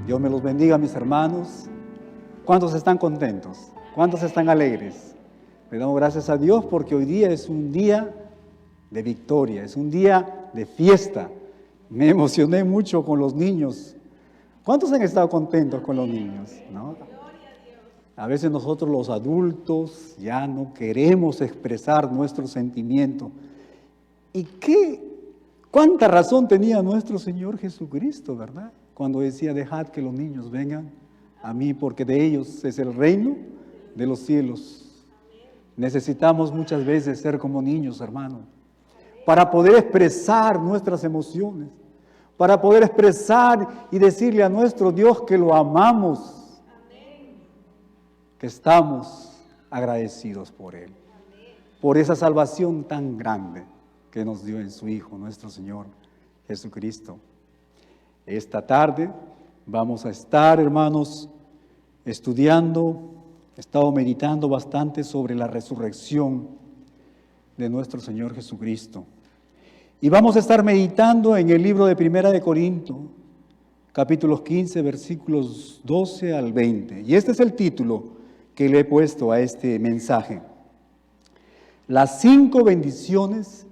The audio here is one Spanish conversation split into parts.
Dios me los bendiga, mis hermanos. ¿Cuántos están contentos? ¿Cuántos están alegres? Le damos gracias a Dios porque hoy día es un día de victoria, es un día de fiesta. Me emocioné mucho con los niños. ¿Cuántos han estado contentos con los niños? ¿No? A veces nosotros los adultos ya no queremos expresar nuestro sentimiento. ¿Y cuánta razón tenía nuestro Señor Jesucristo, verdad? Cuando decía, dejad que los niños vengan a mí, porque de ellos es el reino de los cielos. Necesitamos muchas veces ser como niños, hermano, para poder expresar nuestras emociones, para poder expresar y decirle a nuestro Dios que lo amamos, que estamos agradecidos por Él, por esa salvación tan grande que nos dio en su Hijo, nuestro Señor Jesucristo. Esta tarde vamos a estar, hermanos, estudiando, he estado meditando bastante sobre la resurrección de nuestro Señor Jesucristo. Y vamos a estar meditando en el libro de Primera de Corintios, capítulos 15, versículos 12 al 20. Y este es el título que le he puesto a este mensaje: las 5 bendiciones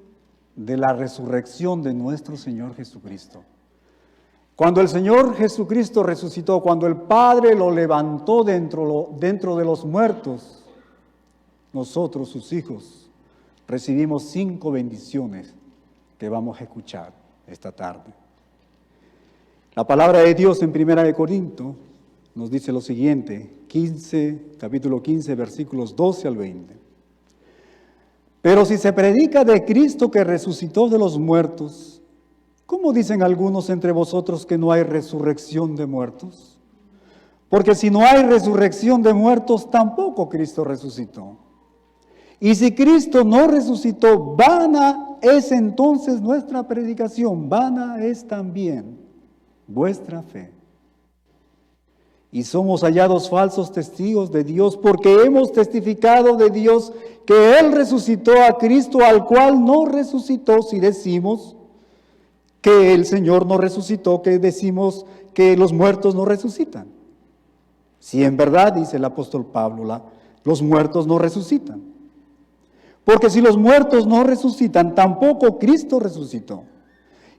de la resurrección de nuestro Señor Jesucristo. Cuando el Señor Jesucristo resucitó, cuando el Padre lo levantó dentro de los muertos, nosotros, sus hijos, recibimos 5 bendiciones que vamos a escuchar esta tarde. La palabra de Dios en Primera de Corintios nos dice lo siguiente, capítulo 15, versículos 12 al 20. Pero si se predica de Cristo que resucitó de los muertos, ¿cómo dicen algunos entre vosotros que no hay resurrección de muertos? Porque si no hay resurrección de muertos, tampoco Cristo resucitó. Y si Cristo no resucitó, vana es entonces nuestra predicación, vana es también vuestra fe. Y somos hallados falsos testigos de Dios, porque hemos testificado de Dios que Él resucitó a Cristo, al cual no resucitó. Si decimos que el Señor no resucitó, que decimos que los muertos no resucitan. Si en verdad, dice el apóstol Pablo, los muertos no resucitan. Porque si los muertos no resucitan, tampoco Cristo resucitó.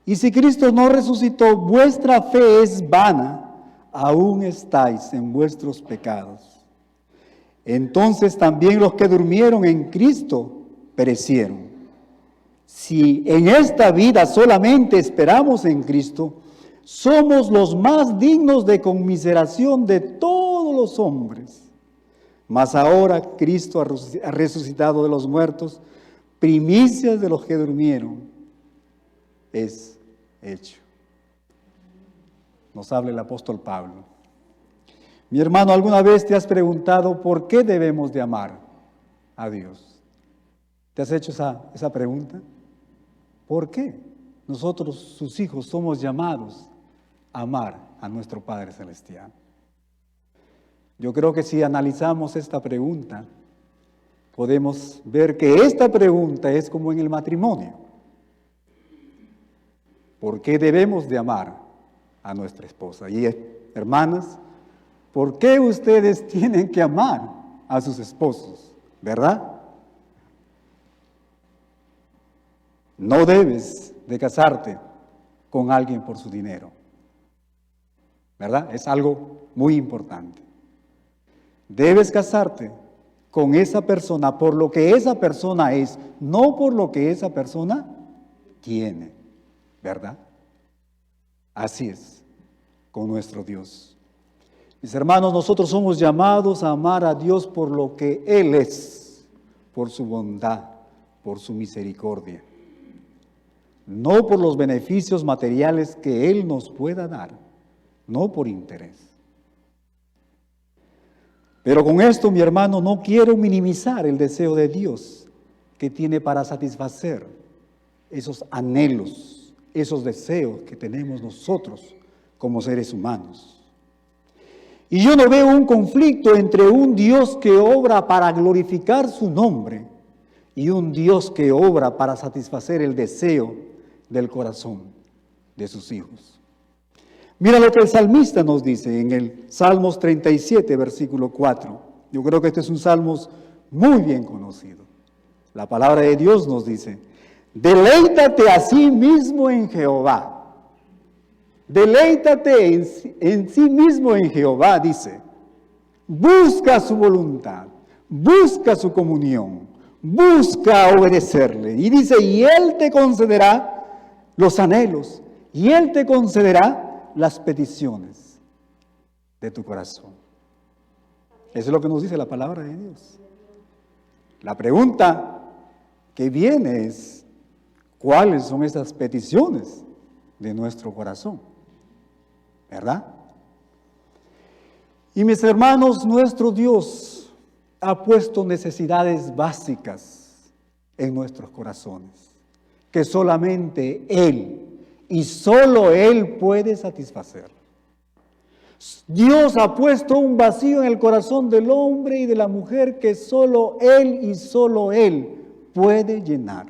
Y si Cristo no resucitó, vuestra fe es vana, aún estáis en vuestros pecados. Entonces también los que durmieron en Cristo perecieron. Si en esta vida solamente esperamos en Cristo, somos los más dignos de conmiseración de todos los hombres. Mas ahora Cristo ha resucitado de los muertos, primicias de los que durmieron, es hecho. Nos habla el apóstol Pablo. Mi hermano, ¿alguna vez te has preguntado por qué debemos de amar a Dios? ¿Te has hecho esa pregunta? ¿Por qué nosotros, sus hijos, somos llamados a amar a nuestro Padre Celestial? Yo creo que si analizamos esta pregunta, podemos ver que esta pregunta es como en el matrimonio. ¿Por qué debemos de amar a nuestra esposa? Y hermanas, ¿por qué ustedes tienen que amar a sus esposos? ¿Verdad? No debes de casarte con alguien por su dinero. ¿Verdad? Es algo muy importante. Debes casarte con esa persona por lo que esa persona es, no por lo que esa persona tiene. ¿Verdad? Así es con nuestro Dios. Mis hermanos, nosotros somos llamados a amar a Dios por lo que Él es, por su bondad, por su misericordia. No por los beneficios materiales que Él nos pueda dar, no por interés. Pero con esto, mi hermano, no quiero minimizar el deseo de Dios que tiene para satisfacer esos anhelos, esos deseos que tenemos nosotros como seres humanos. Y yo no veo un conflicto entre un Dios que obra para glorificar su nombre y un Dios que obra para satisfacer el deseo del corazón de sus hijos. Mira lo que el salmista nos dice en el Salmos 37, versículo 4. Yo creo que este es un salmo muy bien conocido. La palabra de Dios nos dice: deleítate a sí mismo en Jehová. Deleítate en sí mismo en Jehová, dice. Busca su voluntad, busca su comunión, busca obedecerle. Y dice, y Él te concederá los anhelos, y Él te concederá las peticiones de tu corazón. Eso es lo que nos dice la palabra de Dios. La pregunta que viene es, ¿cuáles son esas peticiones de nuestro corazón? ¿Verdad? Y mis hermanos, nuestro Dios ha puesto necesidades básicas en nuestros corazones, que solamente Él y solo Él puede satisfacer. Dios ha puesto un vacío en el corazón del hombre y de la mujer que solo Él y solo Él puede llenar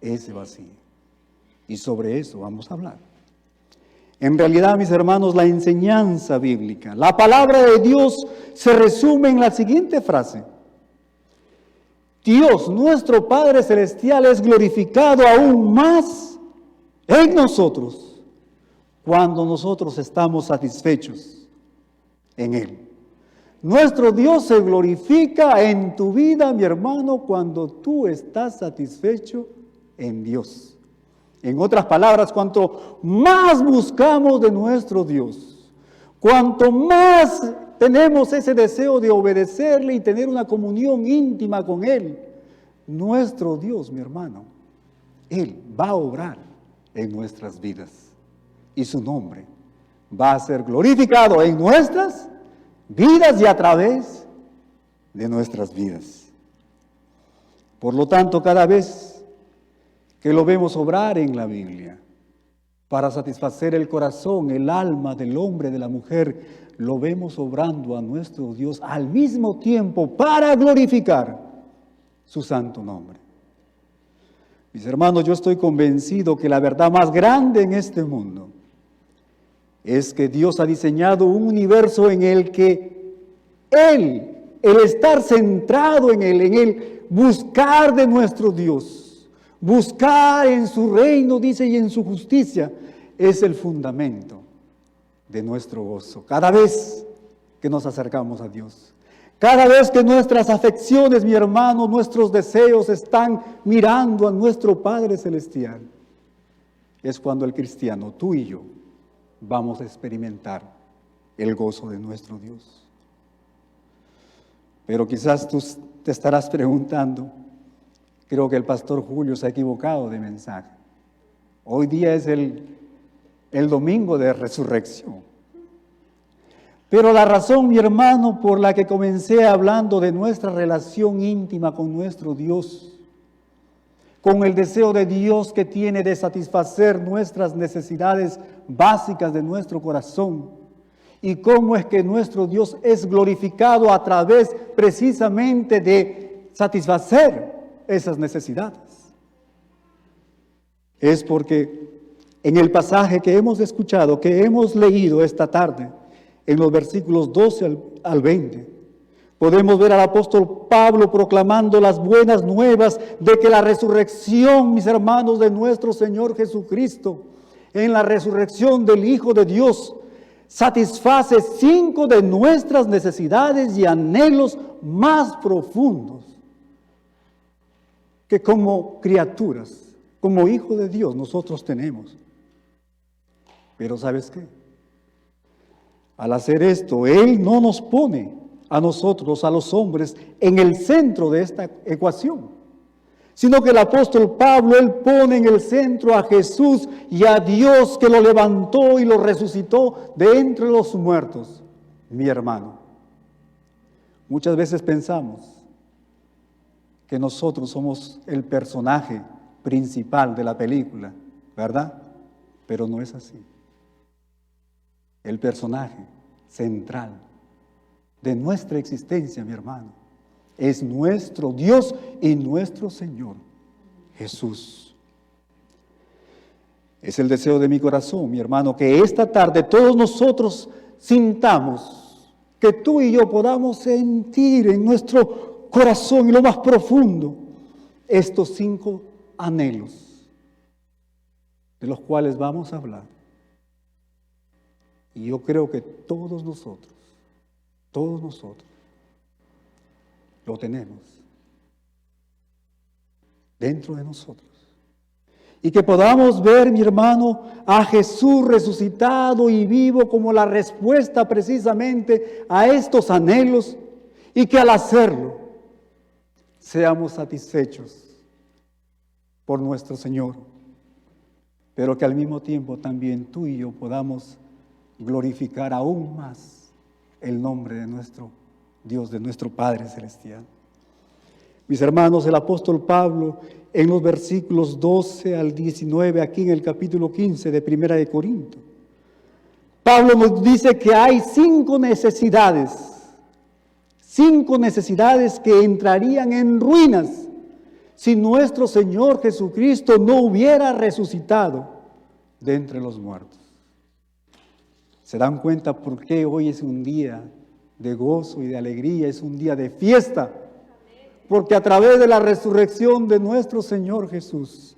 ese vacío. Y sobre eso vamos a hablar. En realidad, mis hermanos, la enseñanza bíblica, la palabra de Dios se resume en la siguiente frase: Dios, nuestro Padre Celestial, es glorificado aún más en nosotros cuando nosotros estamos satisfechos en Él. Nuestro Dios se glorifica en tu vida, mi hermano, cuando tú estás satisfecho en Dios. En otras palabras, cuanto más buscamos de nuestro Dios, cuanto más tenemos ese deseo de obedecerle y tener una comunión íntima con Él, nuestro Dios, mi hermano, Él va a obrar en nuestras vidas y su nombre va a ser glorificado en nuestras vidas y a través de nuestras vidas. Por lo tanto, cada vez que lo vemos obrar en la Biblia para satisfacer el corazón, el alma del hombre, de la mujer, lo vemos obrando a nuestro Dios al mismo tiempo para glorificar su santo nombre. Mis hermanos, yo estoy convencido que la verdad más grande en este mundo es que Dios ha diseñado un universo en el que Él, el estar centrado en el buscar de nuestro Dios, buscar en su reino, dice, y en su justicia, es el fundamento de nuestro gozo. Cada vez que nos acercamos a Dios, cada vez que nuestras afecciones, mi hermano, nuestros deseos están mirando a nuestro Padre Celestial, es cuando el cristiano, tú y yo, vamos a experimentar el gozo de nuestro Dios. Pero quizás tú te estarás preguntando, creo que el pastor Julio se ha equivocado de mensaje. Hoy día es el domingo de resurrección. Pero la razón, mi hermano, por la que comencé hablando de nuestra relación íntima con nuestro Dios, con el deseo de Dios que tiene de satisfacer nuestras necesidades básicas de nuestro corazón, y cómo es que nuestro Dios es glorificado a través precisamente de satisfacer esas necesidades, es porque en el pasaje que hemos escuchado, que hemos leído esta tarde, en los versículos 12 al 20, podemos ver al apóstol Pablo proclamando las buenas nuevas de que la resurrección, mis hermanos, de nuestro Señor Jesucristo, en la resurrección del Hijo de Dios, satisface 5 de nuestras necesidades y anhelos más profundos que como criaturas, como hijos de Dios, nosotros tenemos. Pero ¿sabes qué? Al hacer esto, Él no nos pone a nosotros, a los hombres, en el centro de esta ecuación, sino que el apóstol Pablo, él pone en el centro a Jesús y a Dios que lo levantó y lo resucitó de entre los muertos. Mi hermano, muchas veces pensamos que nosotros somos el personaje principal de la película, ¿verdad? Pero no es así. El personaje central de nuestra existencia, mi hermano, es nuestro Dios y nuestro Señor, Jesús. Es el deseo de mi corazón, mi hermano, que esta tarde todos nosotros sintamos, que tú y yo podamos sentir en nuestro corazón, en lo más profundo, estos 5 anhelos de los cuales vamos a hablar. Y yo creo que todos nosotros lo tenemos dentro de nosotros. Y que podamos ver, mi hermano, a Jesús resucitado y vivo como la respuesta precisamente a estos anhelos, y que al hacerlo seamos satisfechos por nuestro Señor, pero que al mismo tiempo también tú y yo podamos glorificar aún más el nombre de nuestro Dios, de nuestro Padre Celestial. Mis hermanos, el apóstol Pablo, en los versículos 12 al 19, aquí en el capítulo 15 de Primera de Corintios, Pablo nos dice que hay 5 necesidades que entrarían en ruinas si nuestro Señor Jesucristo no hubiera resucitado de entre los muertos. ¿Se dan cuenta por qué hoy es un día de gozo y de alegría, es un día de fiesta? Porque a través de la resurrección de nuestro Señor Jesús,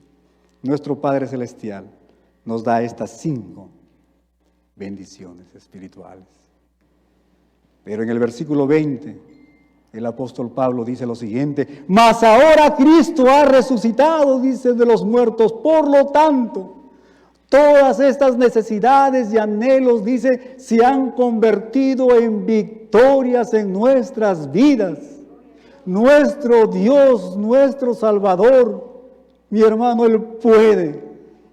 nuestro Padre Celestial nos da estas 5 bendiciones espirituales. Pero en el versículo 20, el apóstol Pablo dice lo siguiente: mas ahora Cristo ha resucitado, dice, de los muertos. Por lo tanto, todas estas necesidades y anhelos, dice, se han convertido en victorias en nuestras vidas. Nuestro Dios, nuestro Salvador, mi hermano, Él puede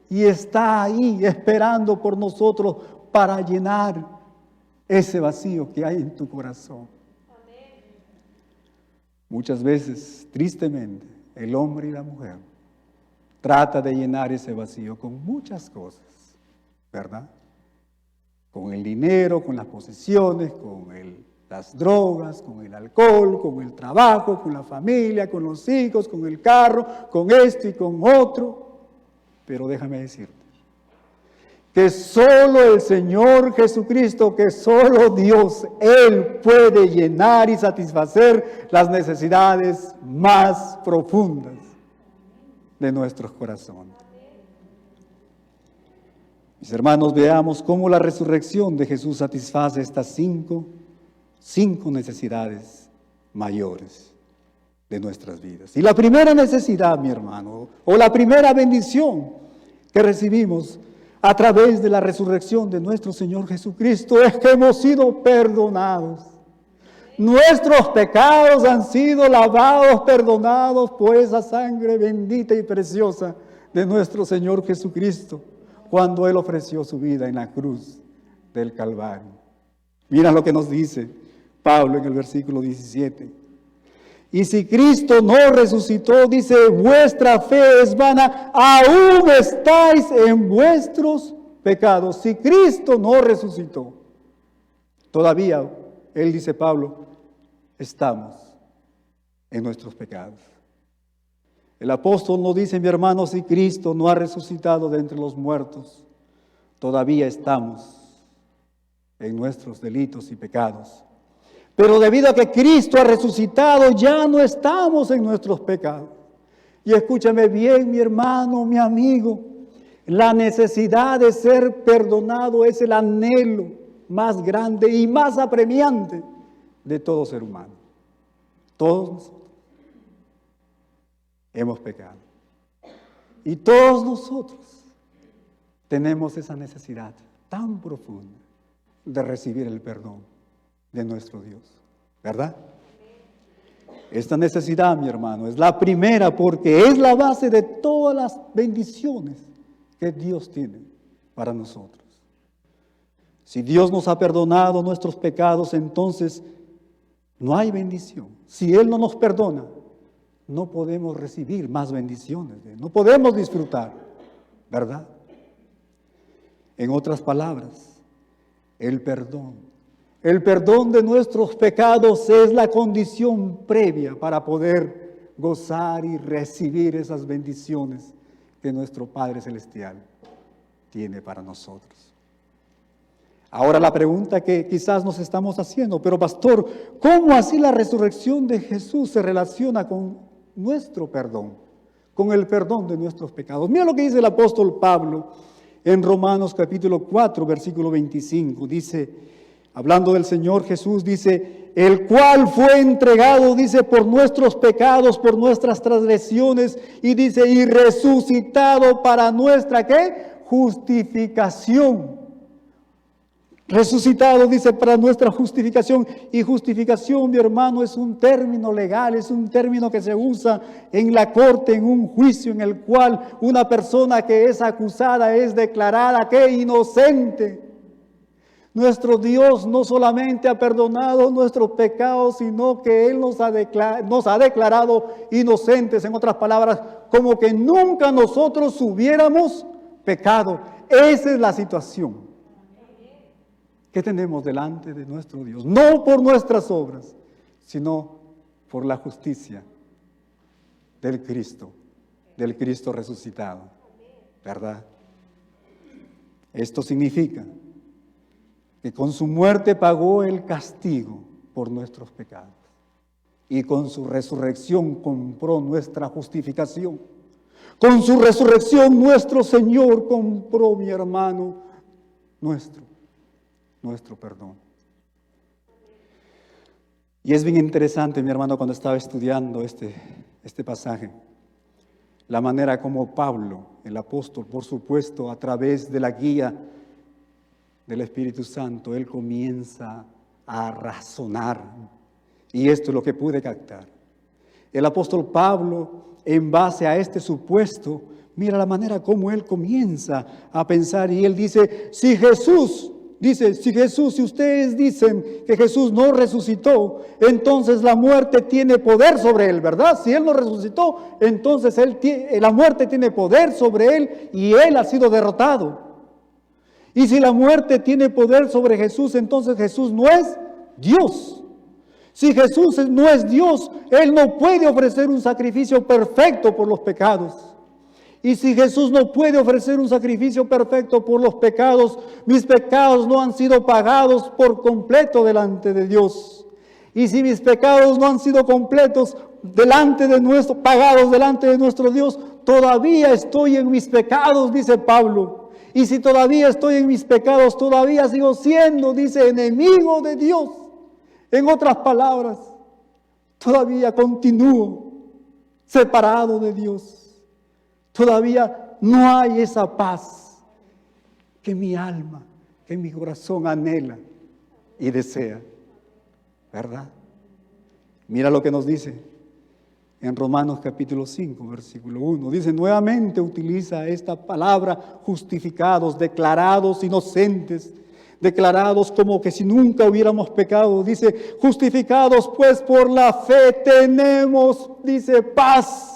y está ahí esperando por nosotros para llenar ese vacío que hay en tu corazón. Amén. Muchas veces, tristemente, el hombre y la mujer trata de llenar ese vacío con muchas cosas, ¿verdad? Con el dinero, con las posesiones, con las drogas, con el alcohol, con el trabajo, con la familia, con los hijos, con el carro, con esto y con otro. Pero déjame decirte que solo el Señor Jesucristo, que solo Dios, Él puede llenar y satisfacer las necesidades más profundas de nuestros corazones. Mis hermanos, veamos cómo la resurrección de Jesús satisface estas 5 necesidades mayores de nuestras vidas. Y la primera necesidad, mi hermano, o la primera bendición que recibimos a través de la resurrección de nuestro Señor Jesucristo es que hemos sido perdonados. Nuestros pecados han sido lavados, perdonados por esa sangre bendita y preciosa de nuestro Señor Jesucristo, cuando Él ofreció su vida en la cruz del Calvario. Mira lo que nos dice Pablo en el versículo 17. Y si Cristo no resucitó, dice, vuestra fe es vana, aún estáis en vuestros pecados. Si Cristo no resucitó, todavía, él dice Pablo, estamos en nuestros pecados. El apóstol nos dice, mi hermano, si Cristo no ha resucitado de entre los muertos, todavía estamos en nuestros delitos y pecados. Pero debido a que Cristo ha resucitado, ya no estamos en nuestros pecados. Y escúchame bien, mi hermano, mi amigo, la necesidad de ser perdonado es el anhelo más grande y más apremiante de todo ser humano. Todos nosotros hemos pecado. Y todos nosotros tenemos esa necesidad tan profunda de recibir el perdón de nuestro Dios, ¿verdad? Esta necesidad, mi hermano, es la primera porque es la base de todas las bendiciones que Dios tiene para nosotros. Si Dios nos ha perdonado nuestros pecados, entonces no hay bendición. Si Él no nos perdona, no podemos recibir más bendiciones, no podemos disfrutar, ¿verdad? En otras palabras, el perdón de nuestros pecados es la condición previa para poder gozar y recibir esas bendiciones que nuestro Padre Celestial tiene para nosotros. Ahora la pregunta que quizás nos estamos haciendo, pero pastor, ¿cómo así la resurrección de Jesús se relaciona con nuestro perdón, con el perdón de nuestros pecados? Mira lo que dice el apóstol Pablo en Romanos capítulo 4, versículo 25. Dice, hablando del Señor Jesús, dice, el cual fue entregado, dice, por nuestros pecados, por nuestras transgresiones, y dice, y resucitado para nuestra, ¿qué? Justificación. Resucitado, dice, para nuestra justificación. Y justificación, mi hermano, es un término legal, es un término que se usa en la corte, en un juicio en el cual una persona que es acusada es declarada que inocente. Nuestro Dios no solamente ha perdonado nuestros pecados, sino que Él nos ha declarado inocentes. En otras palabras, como que nunca nosotros hubiéramos pecado. Esa es la situación que tenemos delante de nuestro Dios, no por nuestras obras, sino por la justicia del Cristo resucitado, ¿verdad? Esto significa que con su muerte pagó el castigo por nuestros pecados y con su resurrección compró nuestra justificación. Con su resurrección nuestro Señor compró, mi hermano, nuestro perdón. Y es bien interesante, mi hermano, cuando estaba estudiando este pasaje, la manera como Pablo, el apóstol, por supuesto, a través de la guía del Espíritu Santo, él comienza a razonar. Y esto es lo que pude captar. El apóstol Pablo, en base a este supuesto, mira la manera como él comienza a pensar, y él dice, si ustedes dicen que Jesús no resucitó, entonces la muerte tiene poder sobre él, ¿verdad? Si él no resucitó, entonces la muerte tiene poder sobre él y él ha sido derrotado. Y si la muerte tiene poder sobre Jesús, entonces Jesús no es Dios. Si Jesús no es Dios, Él no puede ofrecer un sacrificio perfecto por los pecados. Y si Jesús no puede ofrecer un sacrificio perfecto por los pecados, mis pecados no han sido pagados por completo delante de Dios. Y si mis pecados no han sido completos pagados delante de nuestro Dios, todavía estoy en mis pecados, dice Pablo. Y si todavía estoy en mis pecados, todavía sigo siendo, dice, enemigo de Dios. En otras palabras, todavía continúo separado de Dios. Todavía no hay esa paz que mi alma, que mi corazón anhela y desea, ¿verdad? Mira lo que nos dice en Romanos capítulo 5, versículo 1. Dice, nuevamente utiliza esta palabra, justificados, declarados inocentes, declarados como que si nunca hubiéramos pecado. Dice, justificados pues por la fe tenemos, dice, paz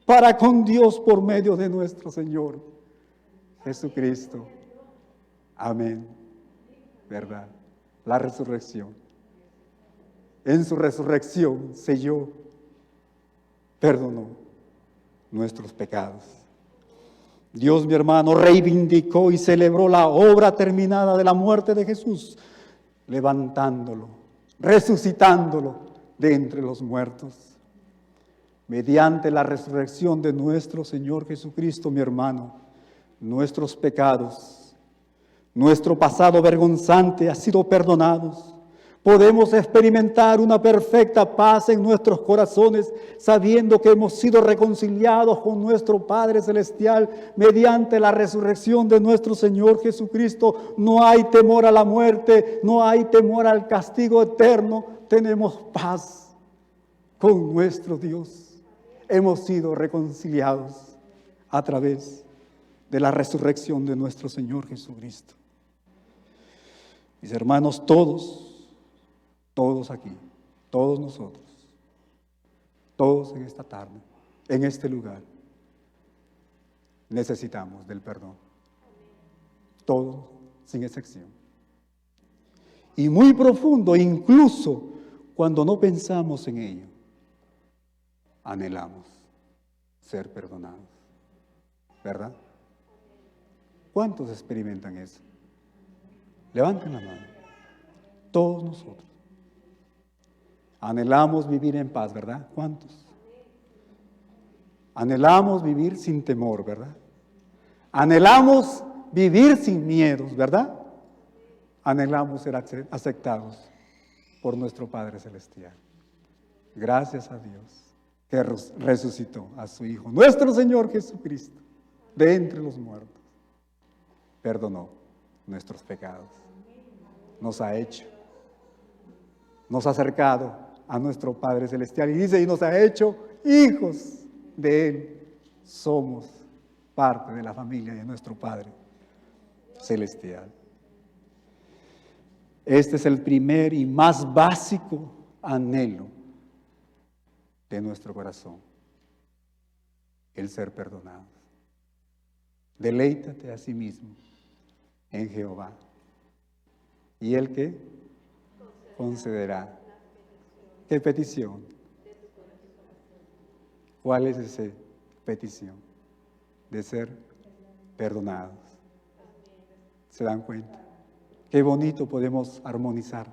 para con Dios por medio de nuestro Señor Jesucristo. Amén. ¿Verdad? La resurrección. En su resurrección selló, perdonó nuestros pecados. Dios, mi hermano, reivindicó y celebró la obra terminada de la muerte de Jesús, levantándolo, resucitándolo de entre los muertos. Mediante la resurrección de nuestro Señor Jesucristo, mi hermano, nuestros pecados, nuestro pasado vergonzante ha sido perdonados. Podemos experimentar una perfecta paz en nuestros corazones, sabiendo que hemos sido reconciliados con nuestro Padre Celestial mediante la resurrección de nuestro Señor Jesucristo. No hay temor a la muerte, no hay temor al castigo eterno. Tenemos paz con nuestro Dios. Hemos sido reconciliados a través de la resurrección de nuestro Señor Jesucristo. Mis hermanos, todos aquí, todos nosotros, todos en esta tarde, en este lugar, necesitamos del perdón. Todos, sin excepción. Y muy profundo, incluso cuando no pensamos en ello, anhelamos ser perdonados, ¿verdad? ¿Cuántos experimentan eso? Levanten la mano. Todos nosotros. Anhelamos vivir en paz, ¿verdad? ¿Cuántos? Anhelamos vivir sin temor, ¿verdad? Anhelamos vivir sin miedos, ¿verdad? Anhelamos ser aceptados por nuestro Padre Celestial. Gracias a Dios que resucitó a su Hijo, nuestro Señor Jesucristo, de entre los muertos. Perdonó nuestros pecados. Nos ha acercado a nuestro Padre Celestial y dice, y nos ha hecho hijos de Él. Somos parte de la familia de nuestro Padre Celestial. Este es el primer y más básico anhelo de nuestro corazón, el ser perdonado. Deleítate a sí mismo en Jehová, y Él ¿qué? Concederá. ¿Qué petición? ¿Cuál es esa petición? De ser perdonados. ¿Se dan cuenta? Qué bonito podemos armonizar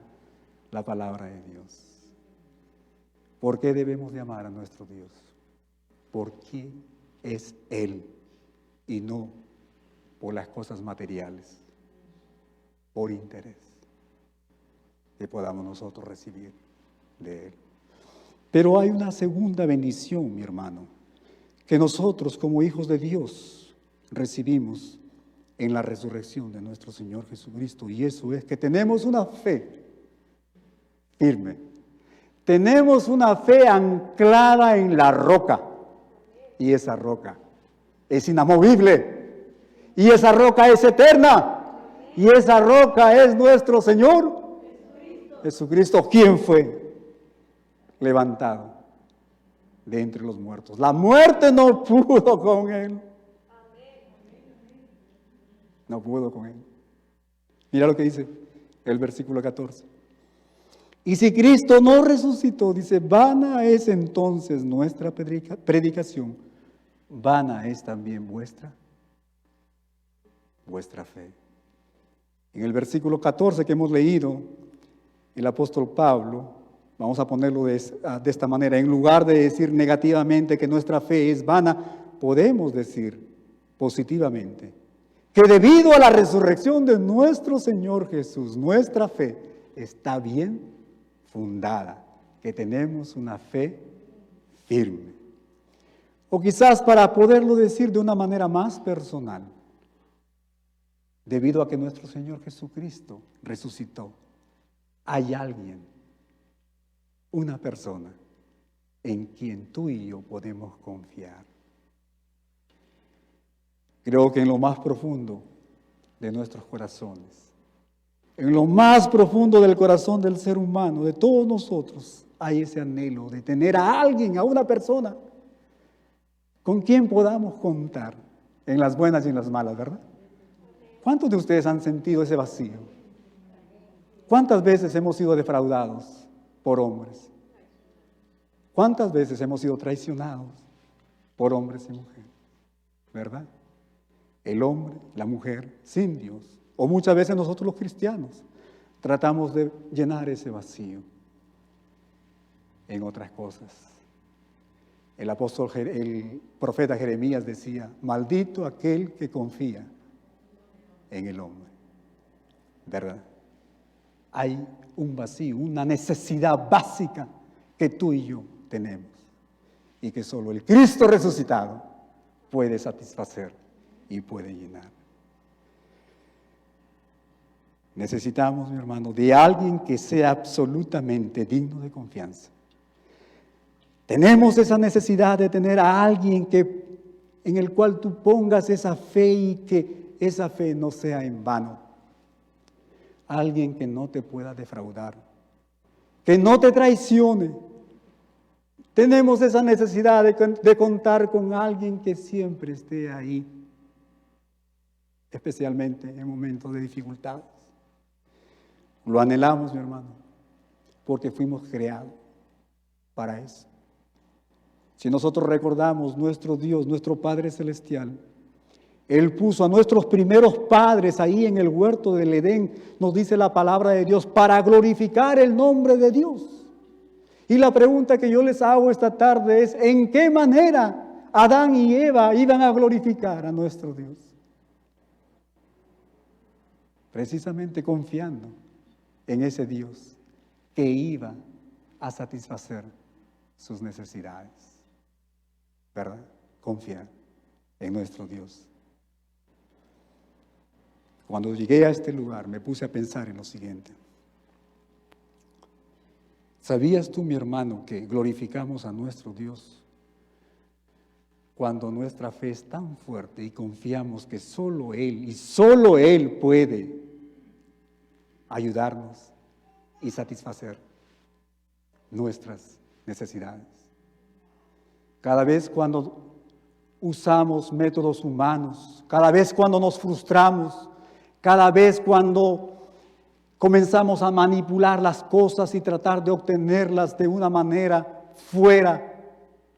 la palabra de Dios. ¿Por qué debemos de amar a nuestro Dios? Porque es Él y no por las cosas materiales, por interés que podamos nosotros recibir de Él. Pero hay una segunda bendición, mi hermano, que nosotros como hijos de Dios recibimos en la resurrección de nuestro Señor Jesucristo, y eso es que tenemos una fe firme. Tenemos una fe anclada en la roca, y esa roca es inamovible, y esa roca es eterna, y esa roca es nuestro Señor Jesucristo, quien fue levantado de entre los muertos. La muerte no pudo con Él. No pudo con Él. Mira lo que dice el versículo 14. Y si Cristo no resucitó, dice, vana es entonces nuestra predicación, vana es también vuestra fe. En el versículo 14 que hemos leído, el apóstol Pablo, vamos a ponerlo de esta manera, en lugar de decir negativamente que nuestra fe es vana, podemos decir positivamente que debido a la resurrección de nuestro Señor Jesús, nuestra fe está bien fundada, que tenemos una fe firme. O quizás para poderlo decir de una manera más personal, debido a que nuestro Señor Jesucristo resucitó, hay alguien, una persona en quien tú y yo podemos confiar. Creo que en lo más profundo de nuestros corazones, en lo más profundo del corazón del ser humano, de todos nosotros, hay ese anhelo de tener a alguien, a una persona, con quien podamos contar en las buenas y en las malas, ¿verdad? ¿Cuántos de ustedes han sentido ese vacío? ¿Cuántas veces hemos sido defraudados por hombres? ¿Cuántas veces hemos sido traicionados por hombres y mujeres? ¿Verdad? El hombre, la mujer, sin Dios. O muchas veces nosotros los cristianos tratamos de llenar ese vacío en otras cosas. El profeta Jeremías decía, maldito aquel que confía en el hombre. ¿Verdad? Hay un vacío, una necesidad básica que tú y yo tenemos y que solo el Cristo resucitado puede satisfacer y puede llenar. Necesitamos, mi hermano, de alguien que sea absolutamente digno de confianza. Tenemos esa necesidad de tener a alguien en el cual tú pongas esa fe y que esa fe no sea en vano. Alguien que no te pueda defraudar, que no te traicione. Tenemos esa necesidad de contar con alguien que siempre esté ahí, especialmente en momentos de dificultades. Lo anhelamos, mi hermano, porque fuimos creados para eso. Si nosotros recordamos nuestro Dios, nuestro Padre Celestial, Él puso a nuestros primeros padres ahí en el huerto del Edén, nos dice la palabra de Dios, para glorificar el nombre de Dios. Y la pregunta que yo les hago esta tarde es, ¿en qué manera Adán y Eva iban a glorificar a nuestro Dios? Precisamente confiando en ese Dios que iba a satisfacer sus necesidades. ¿Verdad? Confiar en nuestro Dios. Cuando llegué a este lugar me puse a pensar en lo siguiente. ¿Sabías tú, mi hermano, que glorificamos a nuestro Dios cuando nuestra fe es tan fuerte y confiamos que solo Él y solo Él puede ayudarnos y satisfacer nuestras necesidades? Cada vez cuando usamos métodos humanos, cada vez cuando nos frustramos, cada vez cuando comenzamos a manipular las cosas y tratar de obtenerlas de una manera fuera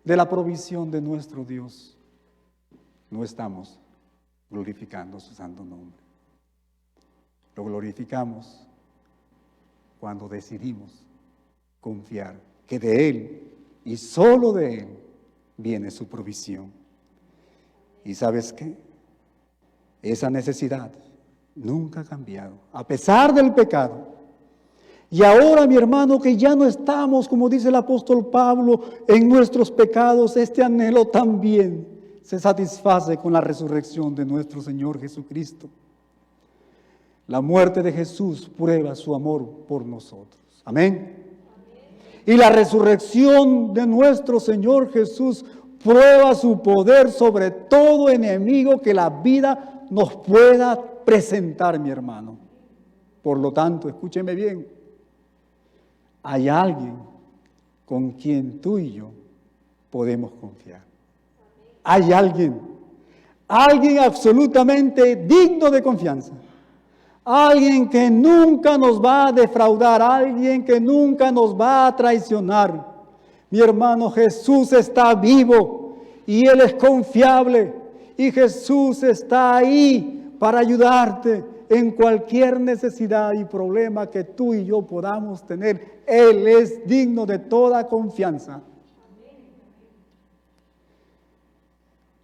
de la provisión de nuestro Dios, no estamos glorificando su santo nombre. Lo glorificamos cuando decidimos confiar que de Él y solo de Él viene su provisión. ¿Y sabes qué? Esa necesidad nunca ha cambiado, a pesar del pecado. Y ahora, mi hermano, que ya no estamos, como dice el apóstol Pablo, en nuestros pecados, este anhelo también se satisface con la resurrección de nuestro Señor Jesucristo. La muerte de Jesús prueba su amor por nosotros. Amén. Y la resurrección de nuestro Señor Jesús prueba su poder sobre todo enemigo que la vida nos pueda presentar, mi hermano. Por lo tanto, escúcheme bien, hay alguien con quien tú y yo podemos confiar. Hay alguien absolutamente digno de confianza. Alguien que nunca nos va a defraudar, alguien que nunca nos va a traicionar. Mi hermano, Jesús está vivo y Él es confiable y Jesús está ahí para ayudarte en cualquier necesidad y problema que tú y yo podamos tener. Él es digno de toda confianza.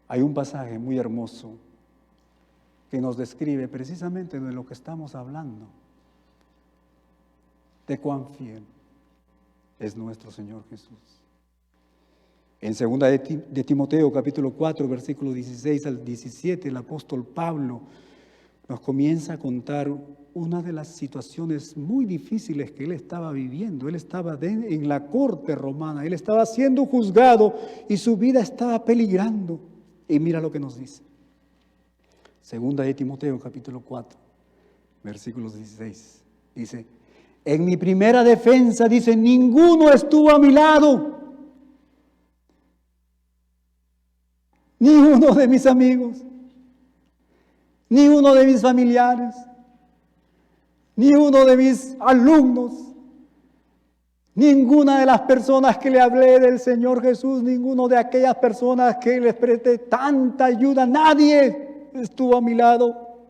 Hay un pasaje muy hermoso que nos describe precisamente de lo que estamos hablando, de cuán fiel es nuestro Señor Jesús. En 2 de Timoteo, capítulo 4, versículo 16 al 17, el apóstol Pablo nos comienza a contar una de las situaciones muy difíciles que él estaba viviendo. Él estaba en la corte romana, él estaba siendo juzgado y su vida estaba peligrando. Y mira lo que nos dice. 2 de Timoteo, capítulo 4, versículos 16. Dice, en mi primera defensa, dice, ninguno estuvo a mi lado. Ni uno de mis amigos, ni uno de mis familiares, ni uno de mis alumnos, ninguna de las personas que le hablé del Señor Jesús, ninguno de aquellas personas que les presté tanta ayuda, nadie estuvo a mi lado,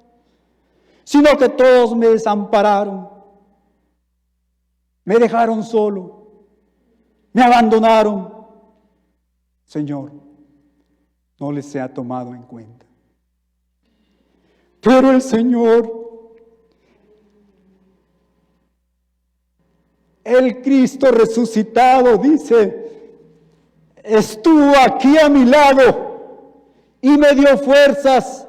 sino que todos me desampararon, me dejaron solo, me abandonaron. Señor, no les sea tomado en cuenta. Pero el Señor, el Cristo resucitado, dice, estuvo aquí a mi lado y me dio fuerzas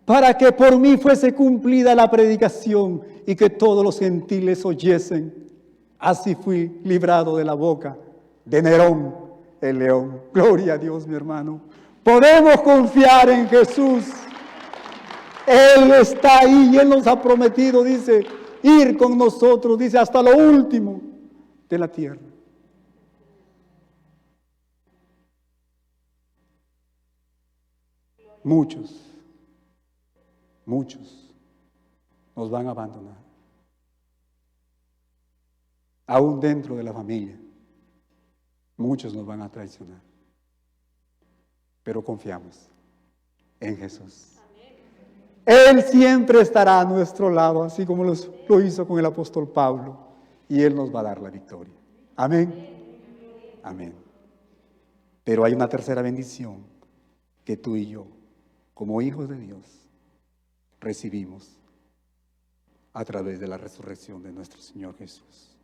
para que por mí fuese cumplida la predicación y que todos los gentiles oyesen. Así fui librado de la boca de Nerón, el león. Gloria a Dios, mi hermano. Podemos confiar en Jesús. Él está ahí y Él nos ha prometido, dice, ir con nosotros, dice, hasta lo último de la tierra. Muchos nos van a abandonar. Aún dentro de la familia, muchos nos van a traicionar. Pero confiamos en Jesús. Él siempre estará a nuestro lado, así como lo hizo con el apóstol Pablo, y Él nos va a dar la victoria. Amén. Amén. Pero hay una tercera bendición que tú y yo, como hijos de Dios, recibimos a través de la resurrección de nuestro Señor Jesús.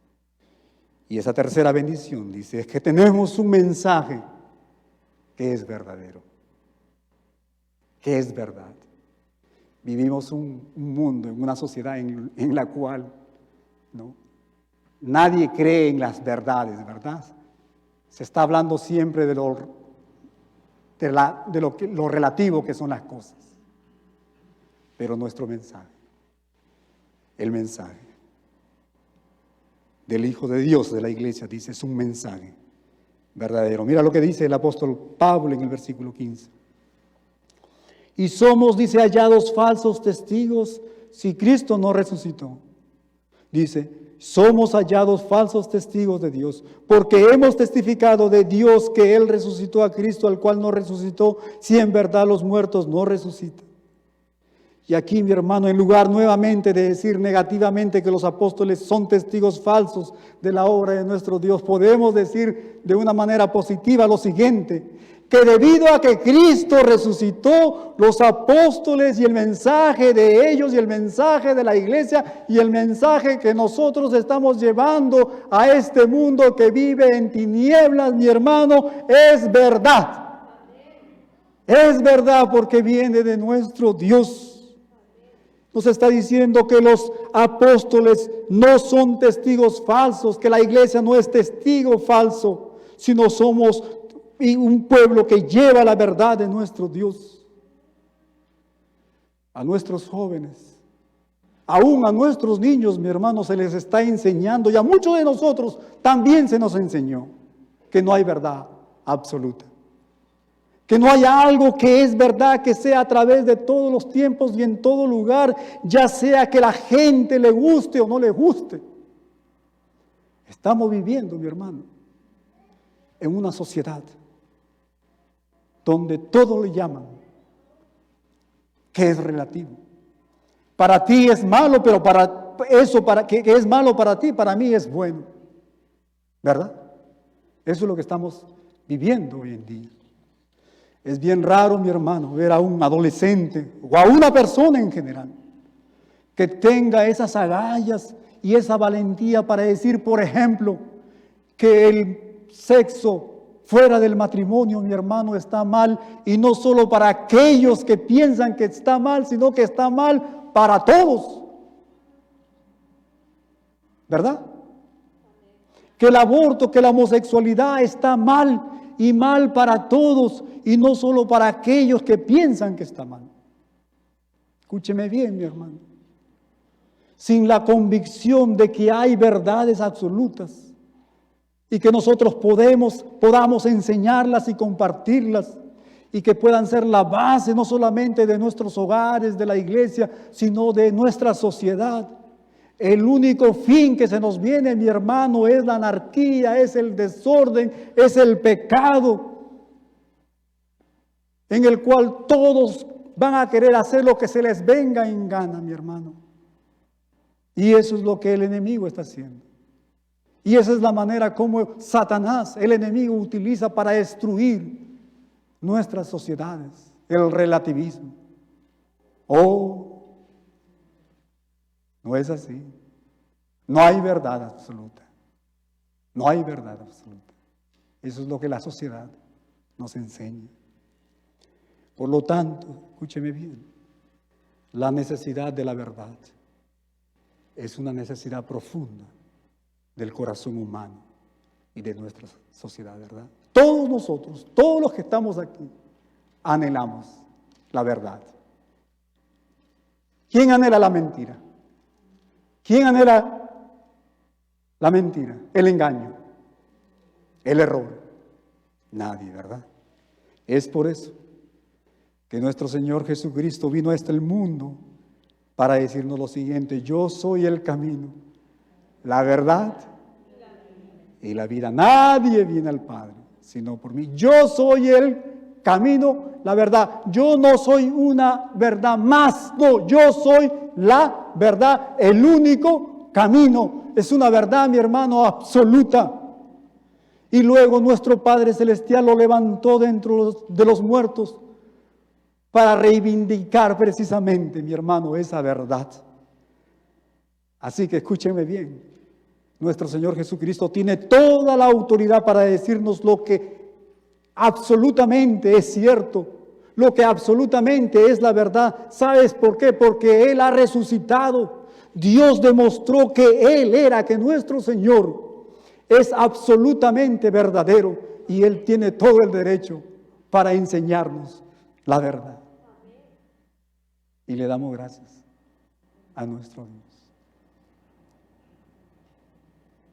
Y esa tercera bendición, dice, es que tenemos un mensaje que es verdadero, que es verdad. Vivimos un mundo, en una sociedad en la cual nadie cree en las verdades, ¿verdad? Se está hablando siempre de lo relativo que son las cosas. Pero nuestro mensaje, el mensaje del Hijo de Dios de la iglesia, dice, es un mensaje verdadero. Mira lo que dice el apóstol Pablo en el versículo 15. Y somos, dice, hallados falsos testigos si Cristo no resucitó. Dice, somos hallados falsos testigos de Dios, porque hemos testificado de Dios que Él resucitó a Cristo, al cual no resucitó, si en verdad los muertos no resucitan. Y aquí, mi hermano, en lugar nuevamente de decir negativamente que los apóstoles son testigos falsos de la obra de nuestro Dios, podemos decir de una manera positiva lo siguiente, que debido a que Cristo resucitó, los apóstoles y el mensaje de ellos y el mensaje de la iglesia y el mensaje que nosotros estamos llevando a este mundo que vive en tinieblas, mi hermano, es verdad. Es verdad porque viene de nuestro Dios. Nos está diciendo que los apóstoles no son testigos falsos, que la iglesia no es testigo falso, sino somos un pueblo que lleva la verdad de nuestro Dios. A nuestros jóvenes, aún a nuestros niños, mi hermano, se les está enseñando, y a muchos de nosotros también se nos enseñó, que no hay verdad absoluta. Que no haya algo que es verdad, que sea a través de todos los tiempos y en todo lugar, ya sea que la gente le guste o no le guste. Estamos viviendo, mi hermano, en una sociedad donde todo le llaman que es relativo. Para ti es malo, pero para eso, que es malo para ti, para mí es bueno. ¿Verdad? Eso es lo que estamos viviendo hoy en día. Es bien raro, mi hermano, ver a un adolescente o a una persona en general que tenga esas agallas y esa valentía para decir, por ejemplo, que el sexo fuera del matrimonio, mi hermano, está mal, y no solo para aquellos que piensan que está mal, sino que está mal para todos. ¿Verdad? Que el aborto, que la homosexualidad está mal, y mal para todos, y no solo para aquellos que piensan que está mal. Escúcheme bien, mi hermano. Sin la convicción de que hay verdades absolutas y que nosotros podamos enseñarlas y compartirlas, y que puedan ser la base no solamente de nuestros hogares, de la iglesia, sino de nuestra sociedad. El único fin que se nos viene, mi hermano, es la anarquía, es el desorden, es el pecado, en el cual todos van a querer hacer lo que se les venga en gana, mi hermano. Y eso es lo que el enemigo está haciendo. Y esa es la manera como Satanás, el enemigo, utiliza para destruir nuestras sociedades, el relativismo. No es así. No hay verdad absoluta. No hay verdad absoluta. Eso es lo que la sociedad nos enseña. Por lo tanto, escúcheme bien, la necesidad de la verdad es una necesidad profunda del corazón humano y de nuestra sociedad, ¿verdad? Todos nosotros, todos los que estamos aquí, anhelamos la verdad. ¿Quién anhela la mentira? ¿Quién anhela la mentira, el engaño, el error? Nadie, ¿verdad? Es por eso que nuestro Señor Jesucristo vino a este mundo para decirnos lo siguiente: yo soy el camino, la verdad y la vida. Nadie viene al Padre sino por mí. Yo soy el camino, la verdad. Yo no soy una verdad más, no, yo soy la verdad, el único camino. Es una verdad, mi hermano, absoluta. Y luego nuestro Padre Celestial lo levantó dentro de los muertos para reivindicar precisamente, mi hermano, esa verdad. Así que escúchenme bien. Nuestro Señor Jesucristo tiene toda la autoridad para decirnos lo que absolutamente es cierto, lo que absolutamente es la verdad. ¿Sabes por qué? Porque Él ha resucitado. Dios demostró que Él era, que nuestro Señor es absolutamente verdadero y Él tiene todo el derecho para enseñarnos la verdad. Y le damos gracias a nuestro Dios.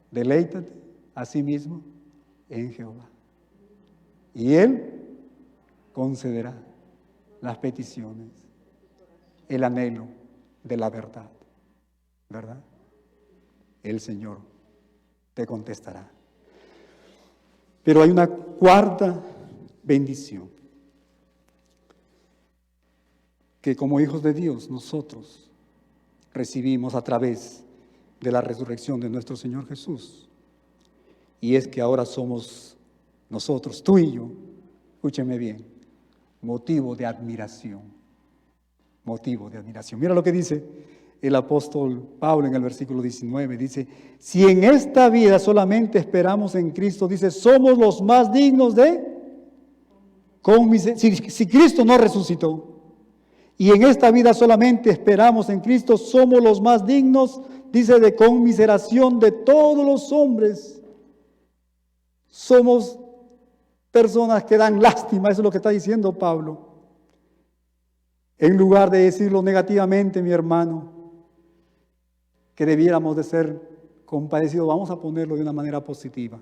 Deleítate a sí mismo en Jehová. Y Él concederá las peticiones, el anhelo de la verdad. ¿Verdad? El Señor te contestará. Pero hay una cuarta bendición que como hijos de Dios nosotros recibimos a través de la resurrección de nuestro Señor Jesús. Y es que ahora somos nosotros, tú y yo, escúcheme bien, motivo de admiración. Motivo de admiración. Mira lo que dice el apóstol Pablo en el versículo 19. Dice, si en esta vida solamente esperamos en Cristo, dice, somos los más dignos de... Si Cristo no resucitó, y en esta vida solamente esperamos en Cristo, somos los más dignos, dice, de conmiseración de todos los hombres. Somos personas que dan lástima, eso es lo que está diciendo Pablo. En lugar de decirlo negativamente, mi hermano, que debiéramos de ser compadecidos, vamos a ponerlo de una manera positiva.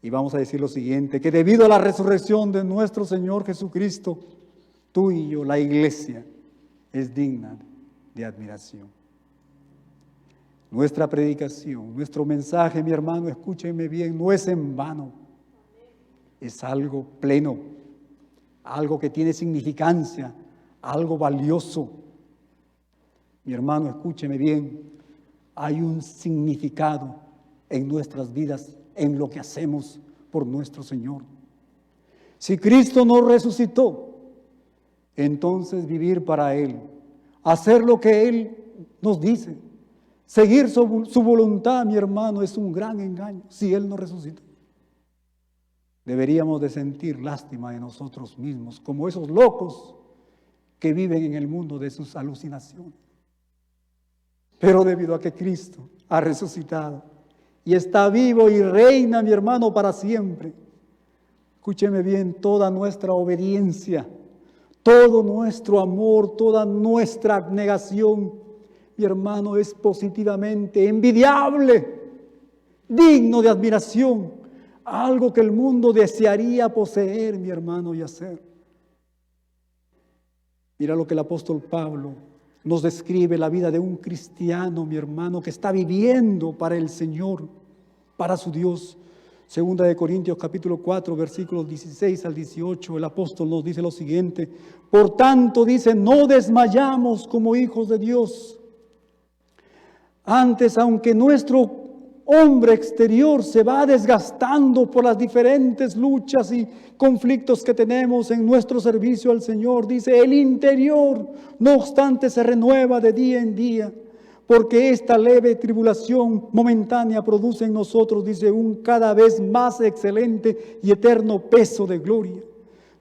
Y vamos a decir lo siguiente, que debido a la resurrección de nuestro Señor Jesucristo, tú y yo, la iglesia, es digna de admiración. Nuestra predicación, nuestro mensaje, mi hermano, escúchenme bien, no es en vano. Es algo pleno, algo que tiene significancia, algo valioso. Mi hermano, escúcheme bien, hay un significado en nuestras vidas, en lo que hacemos por nuestro Señor. Si Cristo no resucitó, entonces vivir para Él, hacer lo que Él nos dice, seguir su voluntad, mi hermano, es un gran engaño si Él no resucitó. Deberíamos de sentir lástima de nosotros mismos, como esos locos que viven en el mundo de sus alucinaciones. Pero debido a que Cristo ha resucitado y está vivo y reina, mi hermano, para siempre, escúcheme bien, toda nuestra obediencia, todo nuestro amor, toda nuestra abnegación, mi hermano, es positivamente envidiable, digno de admiración, algo que el mundo desearía poseer, mi hermano, y hacer. Mira lo que el apóstol Pablo nos describe, la vida de un cristiano, mi hermano, que está viviendo para el Señor, para su Dios. Segunda de Corintios capítulo 4, versículos 16 al 18, el apóstol nos dice lo siguiente: por tanto, dice, no desmayamos como hijos de Dios. Antes, aunque nuestro hombre exterior se va desgastando por las diferentes luchas y conflictos que tenemos en nuestro servicio al Señor, dice, el interior, no obstante, se renueva de día en día, porque esta leve tribulación momentánea produce en nosotros, dice, un cada vez más excelente y eterno peso de gloria,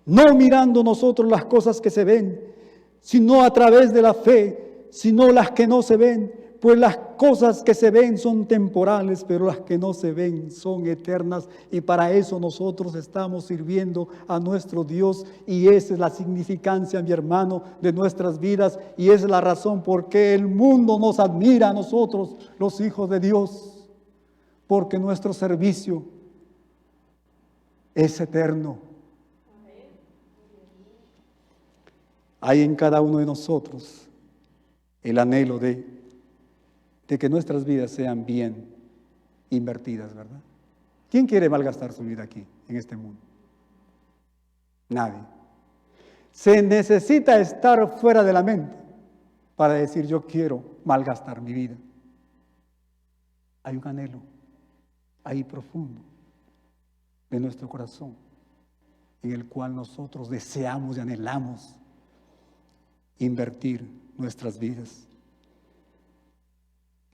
no mirando nosotros las cosas que se ven, sino a través de la fe, sino las que no se ven. Pues las cosas que se ven son temporales, pero las que no se ven son eternas. Y para eso nosotros estamos sirviendo a nuestro Dios. Y esa es la significancia, mi hermano, de nuestras vidas. Y esa es la razón por qué el mundo nos admira a nosotros, los hijos de Dios. Porque nuestro servicio es eterno. Hay en cada uno de nosotros el anhelo de que nuestras vidas sean bien invertidas, ¿verdad? ¿Quién quiere malgastar su vida aquí, en este mundo? Nadie. Se necesita estar fuera de la mente para decir yo quiero malgastar mi vida. Hay un anhelo ahí profundo de nuestro corazón en el cual nosotros deseamos y anhelamos invertir nuestras vidas.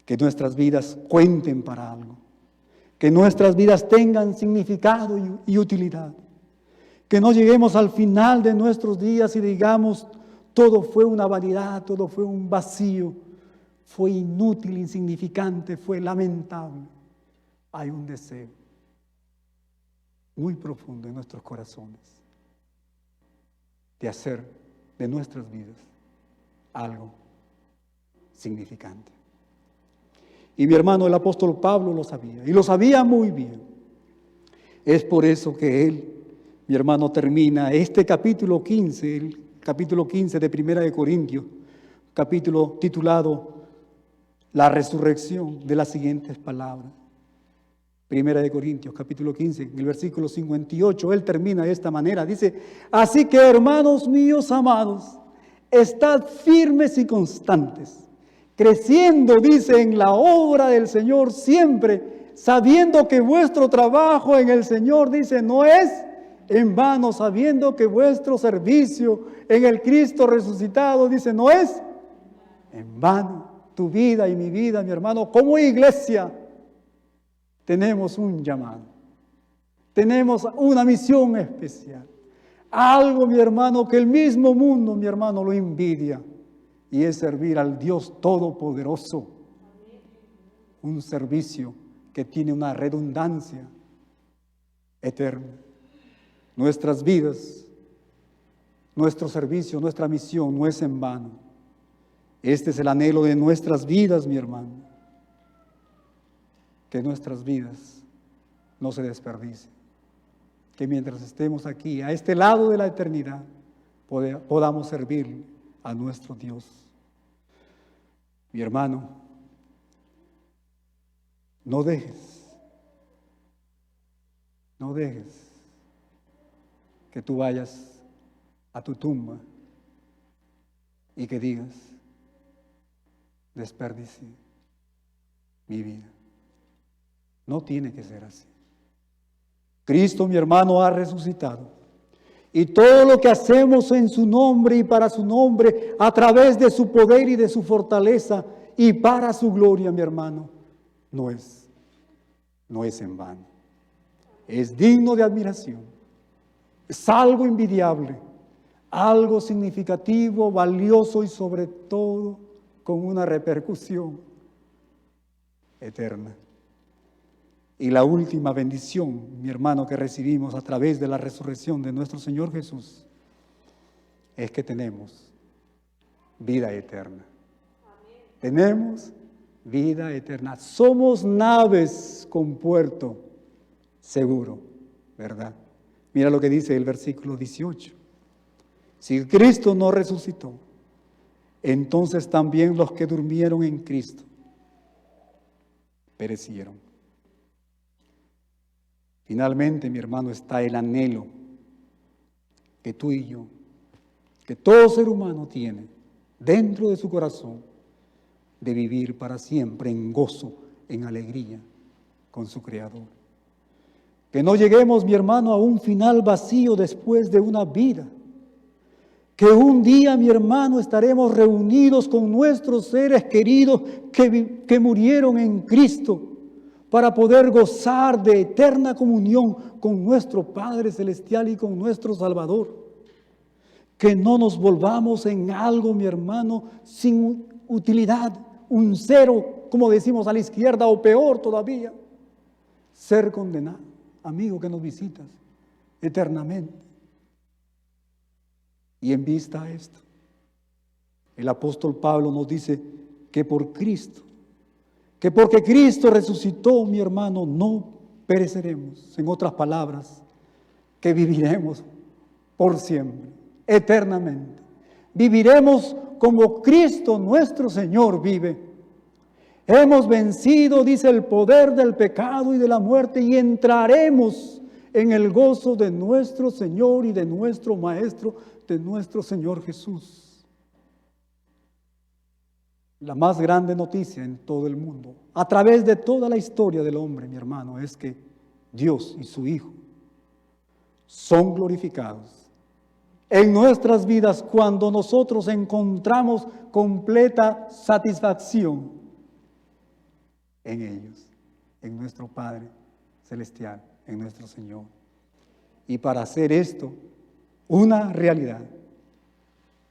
Que nuestras vidas cuenten para algo. Que nuestras vidas tengan significado y utilidad. Que no lleguemos al final de nuestros días y digamos, todo fue una vanidad, todo fue un vacío, fue inútil, insignificante, fue lamentable. Hay un deseo muy profundo en nuestros corazones de hacer de nuestras vidas algo significante. Y mi hermano, el apóstol Pablo lo sabía, y lo sabía muy bien. Es por eso que él, mi hermano, termina este capítulo 15, el capítulo 15 de Primera de Corintios, capítulo titulado La resurrección, de las siguientes palabras. Primera de Corintios, capítulo 15, en el versículo 58, él termina de esta manera, dice, así que hermanos míos amados, estad firmes y constantes, creciendo, dice, en la obra del Señor siempre, sabiendo que vuestro trabajo en el Señor, dice, no es en vano, sabiendo que vuestro servicio en el Cristo resucitado, dice, no es en vano. Tu vida y mi vida, mi hermano, como iglesia, tenemos un llamado, tenemos una misión especial, algo, mi hermano, que el mismo mundo, mi hermano, lo envidia, y es servir al Dios Todopoderoso, un servicio que tiene una redundancia eterna. Nuestras vidas, nuestro servicio, nuestra misión no es en vano. Este es el anhelo de nuestras vidas, mi hermano. Que nuestras vidas no se desperdicien. Que mientras estemos aquí, a este lado de la eternidad, podamos servir a nuestro Dios. Mi hermano, no dejes que tú vayas a tu tumba y que digas, desperdicié mi vida. No tiene que ser así. Cristo, mi hermano, ha resucitado. Y todo lo que hacemos en su nombre y para su nombre, a través de su poder y de su fortaleza y para su gloria, mi hermano, no es en vano. Es digno de admiración. Es algo envidiable, algo significativo, valioso y sobre todo con una repercusión eterna. Y la última bendición, mi hermano, que recibimos a través de la resurrección de nuestro Señor Jesús, es que tenemos vida eterna. Amén. Tenemos vida eterna. Somos naves con puerto seguro, ¿verdad? Mira lo que dice el versículo 18. Si Cristo no resucitó, entonces también los que durmieron en Cristo perecieron. Finalmente, mi hermano, está el anhelo que tú y yo, que todo ser humano tiene dentro de su corazón, de vivir para siempre en gozo, en alegría con su Creador. Que no lleguemos, mi hermano, a un final vacío después de una vida. Que un día, mi hermano, estaremos reunidos con nuestros seres queridos que murieron en Cristo, para poder gozar de eterna comunión con nuestro Padre Celestial y con nuestro Salvador. Que no nos volvamos en algo, mi hermano, sin utilidad, un cero, como decimos a la izquierda, o peor todavía, ser condenado, amigo que nos visitas, eternamente. Y en vista a esto, el apóstol Pablo nos dice que por Cristo, que porque Cristo resucitó, mi hermano, no pereceremos. En otras palabras, que viviremos por siempre, eternamente. Viviremos como Cristo nuestro Señor vive. Hemos vencido, dice, el poder del pecado y de la muerte y entraremos en el gozo de nuestro Señor y de nuestro Maestro, de nuestro Señor Jesús. La más grande noticia en todo el mundo, a través de toda la historia del hombre, mi hermano, es que Dios y su Hijo son glorificados en nuestras vidas cuando nosotros encontramos completa satisfacción en ellos, en nuestro Padre Celestial, en nuestro Señor. Y para hacer esto una realidad,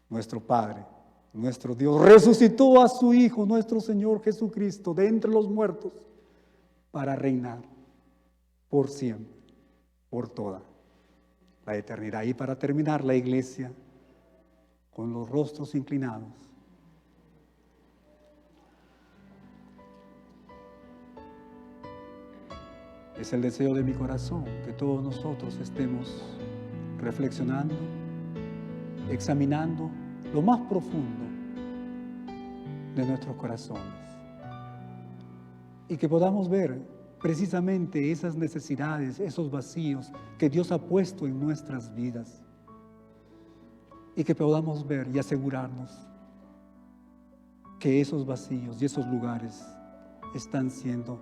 nuestro Padre, nuestro Dios, resucitó a su Hijo, nuestro Señor Jesucristo, de entre los muertos, para reinar por siempre, por toda la eternidad. Y para terminar, la iglesia, con los rostros inclinados, es el deseo de mi corazón que todos nosotros estemos reflexionando, examinando lo más profundo de nuestros corazones y que podamos ver precisamente esas necesidades, esos vacíos que Dios ha puesto en nuestras vidas y que podamos ver y asegurarnos que esos vacíos y esos lugares están siendo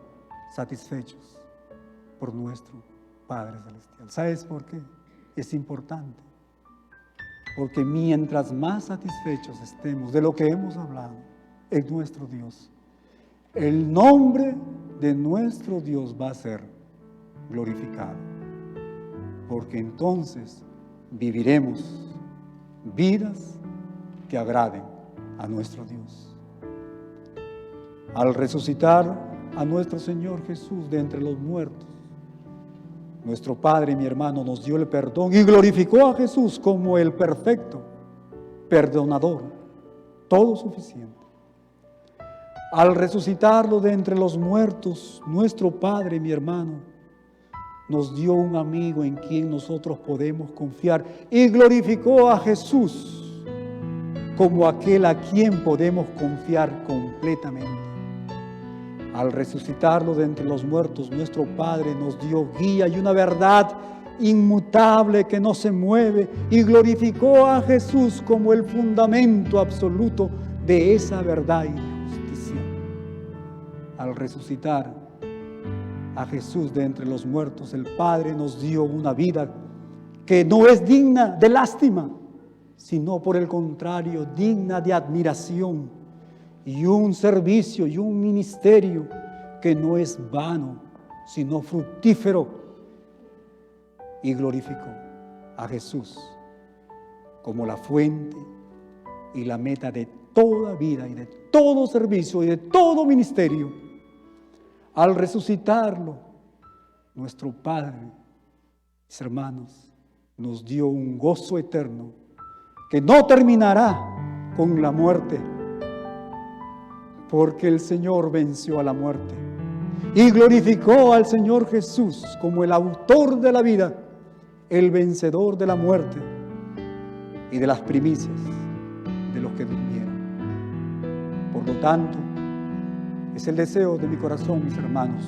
satisfechos por nuestro Padre Celestial. ¿Sabes por qué? Es importante. Porque mientras más satisfechos estemos de lo que hemos hablado en nuestro Dios, el nombre de nuestro Dios va a ser glorificado. Porque entonces viviremos vidas que agraden a nuestro Dios. Al resucitar a nuestro Señor Jesús de entre los muertos, nuestro Padre, mi hermano, nos dio el perdón y glorificó a Jesús como el perfecto, perdonador, todo suficiente. Al resucitarlo de entre los muertos, nuestro Padre, mi hermano, nos dio un amigo en quien nosotros podemos confiar y glorificó a Jesús como aquel a quien podemos confiar completamente. Al resucitarlo de entre los muertos, nuestro Padre nos dio guía y una verdad inmutable que no se mueve y glorificó a Jesús como el fundamento absoluto de esa verdad y justicia. Al resucitar a Jesús de entre los muertos, el Padre nos dio una vida que no es digna de lástima, sino por el contrario, digna de admiración, y un servicio y un ministerio que no es vano, sino fructífero. Y glorificó a Jesús como la fuente y la meta de toda vida y de todo servicio y de todo ministerio. Al resucitarlo, nuestro Padre, mis hermanos, nos dio un gozo eterno que no terminará con la muerte, porque el Señor venció a la muerte y glorificó al Señor Jesús como el autor de la vida, el vencedor de la muerte y de las primicias de los que durmieron. Por lo tanto, es el deseo de mi corazón, mis hermanos,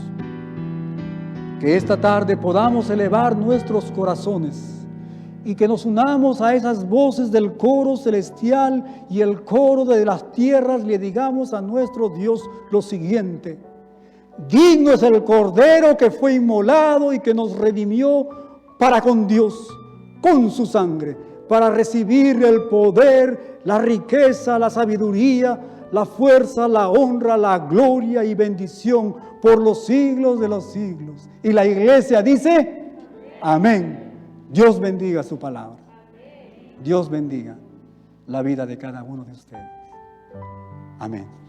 que esta tarde podamos elevar nuestros corazones y que nos unamos a esas voces del coro celestial y el coro de las tierras, le digamos a nuestro Dios lo siguiente: digno es el Cordero que fue inmolado y que nos redimió para con Dios, con su sangre, para recibir el poder, la riqueza, la sabiduría, la fuerza, la honra, la gloria y bendición por los siglos de los siglos. Y la iglesia dice: amén. Dios bendiga su palabra. Dios bendiga la vida de cada uno de ustedes. Amén.